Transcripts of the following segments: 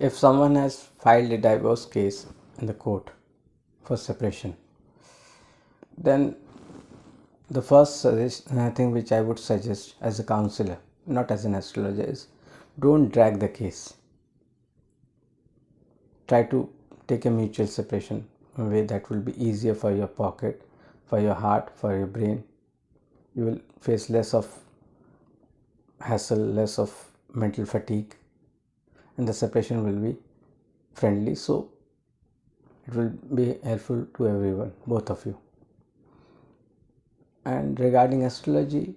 If someone has filed a divorce case in the court for separation, then the first thing which I would suggest as a counselor, not as an astrologer, is don't drag the case. Try to take a mutual separation, a way that will be easier for your pocket, for your heart, for your brain. You will face less of hassle, less of mental fatigue, and the separation will be friendly, so it will be helpful to everyone, both of you. And regarding astrology,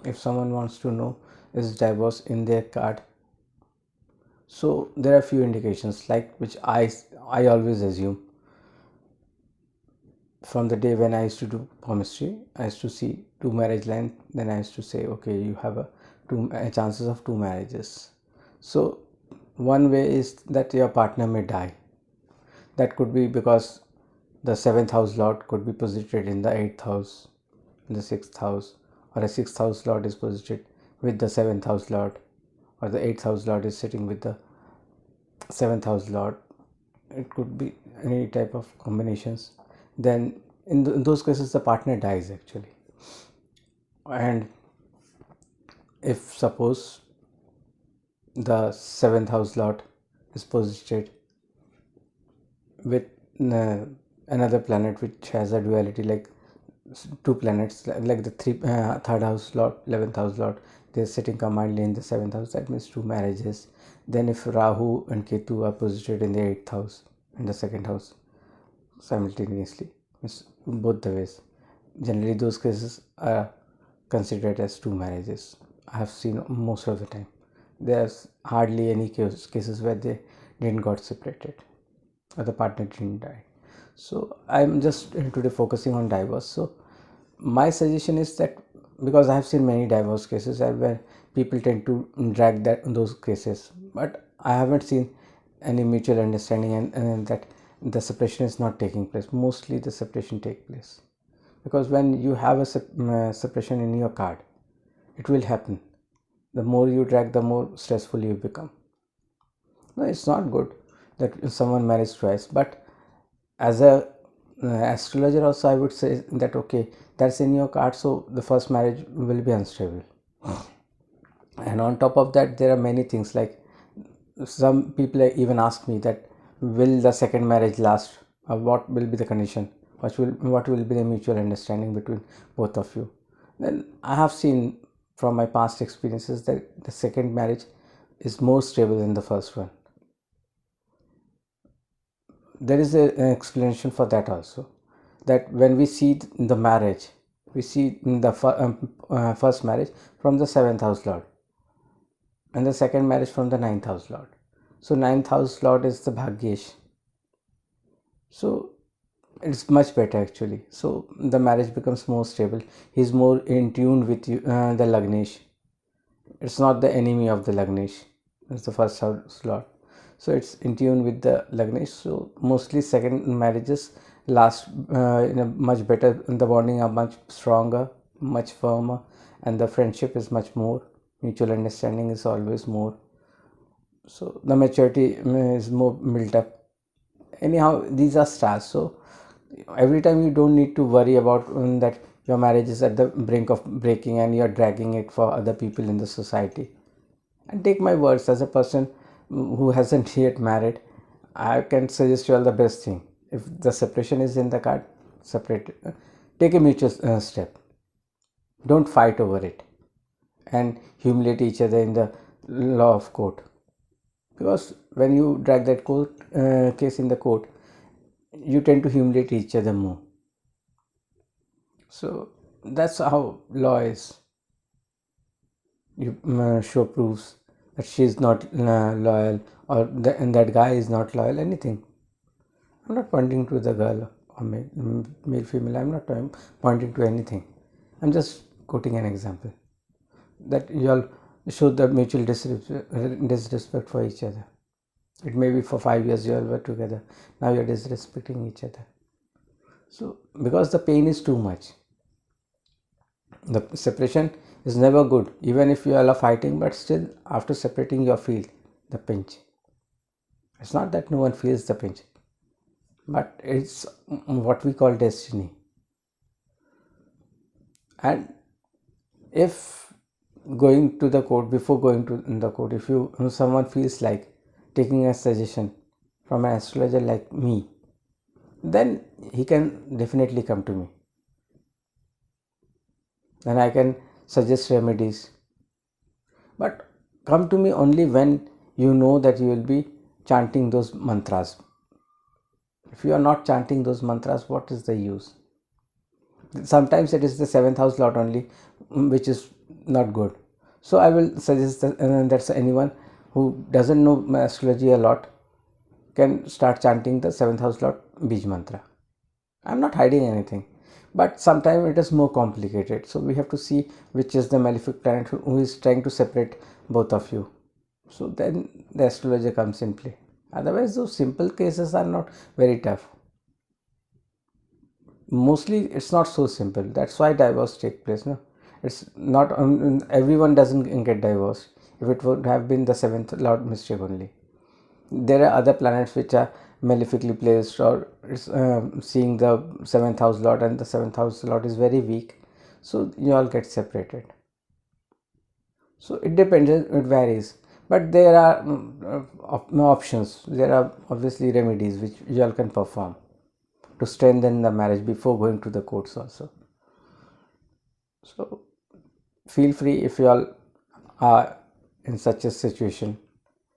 if someone wants to know is divorce in their card, so there are few indications like which I always assume. From the day when I used to do palmistry, I used to see two marriage lines, then I used to say, okay, you have a chances of two marriages. So one way is that your partner may die. That could be because the 7th house lord could be posited in the 8th house, in the 6th house, or a 6th house lord is posited with the 7th house lord, or the 8th house lord is sitting with the 7th house lord. It could be any type of combinations. Then in those cases the partner dies actually. And if suppose the 7th house lord is posited with another planet which has a duality, like two planets, like the third house lord, 11th house lord, they're sitting combinedly in the 7th house, that means two marriages. Then if Rahu and Ketu are posited in the 8th house and the 2nd house simultaneously, means both the ways, generally those cases are considered as two marriages. I have seen most of the time. There's hardly any cases where they didn't got separated or the partner didn't die. So I'm just today focusing on divorce. So my suggestion is that, because I have seen many divorce cases where people tend to drag those cases, but I haven't seen any mutual understanding and that the separation is not taking place. Mostly the separation take place because when you have a separation in your card, it will happen. The more you drag, the more stressful you become. No, it's not good that someone marries twice, but as a astrologer also I would say that okay, that's in your card, so the first marriage will be unstable. And on top of that, there are many things, like some people even ask me that will the second marriage last, or what will be the condition, what will be the mutual understanding between both of you. Then I have seen from my past experiences that the second marriage is more stable than the first one. There is an explanation for that also, that when we see the marriage, we see the first marriage from the 7th house lord and the second marriage from the 9th house lord. So 9th house lord is the Bhagyesh, so it's much better actually. So the marriage becomes more stable. He's more in tune with you, the Lagnesh. It's not the enemy of the Lagnesh, it's the first house lord, so it's in tune with the Lagnesh. So mostly second marriages last in a much better, the bonding are much stronger, much firmer, and the friendship is much more, mutual understanding is always more, so the maturity is more built up. Anyhow, these are stars, so every time you don't need to worry about that your marriage is at the brink of breaking and you're dragging it for other people in the society. And take my words, as a person who hasn't yet married, I can suggest you all the best thing. If the separation is in the card, separate, take a mutual step. Don't fight over it and humiliate each other in the law of court, because when you drag that case in the court, you tend to humiliate each other more. So that's how law is. You show proofs that she is not loyal, or and that guy is not loyal, anything. I'm not pointing to the girl or male, female, I'm not pointing to anything. I'm just quoting an example that you all show the mutual disrespect for each other. It may be for 5 years you all were together, now you're disrespecting each other. So because the pain is too much, the separation is never good, even if you all are fighting, but still after separating you feel the pinch. It's not that no one feels the pinch, but it's what we call destiny. And if going to the court, before going to the court, if someone feels like taking a suggestion from an astrologer like me, then he can definitely come to me. Then I can suggest remedies. But come to me only when you know that you will be chanting those mantras. If you are not chanting those mantras, what is the use? Sometimes it is the seventh house lot only, which is not good. So I will suggest that anyone who doesn't know astrology a lot can start chanting the seventh house lot Bij mantra. I'm not hiding anything, but sometimes it is more complicated. So we have to see which is the malefic planet who is trying to separate both of you. So then the astrologer comes in play. Otherwise, those simple cases are not very tough. Mostly, it's not so simple. That's why divorce take place. No, it's not. Everyone doesn't get divorced. If it would have been the seventh lord mistake only, there are other planets which are malefically placed, or it's seeing the seventh house lord, and the seventh house lord is very weak, so you all get separated. So it depends, it varies, but there are options. There are obviously remedies which you all can perform to strengthen the marriage before going to the courts also. So feel free, if you all are in such a situation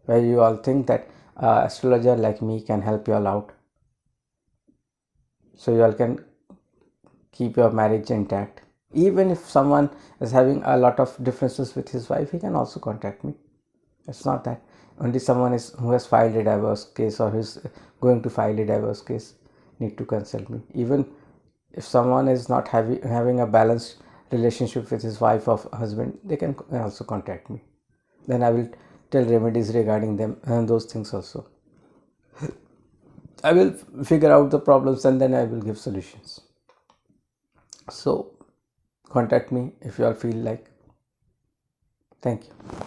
where you all think that astrologer like me can help you all out, so you all can keep your marriage intact. Even if someone is having a lot of differences with his wife, he can also contact me. It's not that only someone who has filed a divorce case or is going to file a divorce case need to consult me. Even if someone is not having a balanced relationship with his wife or husband, they can also contact me. Then I will tell remedies regarding them and those things also. I will figure out the problems and then I will give solutions. So contact me if you all feel like. Thank you.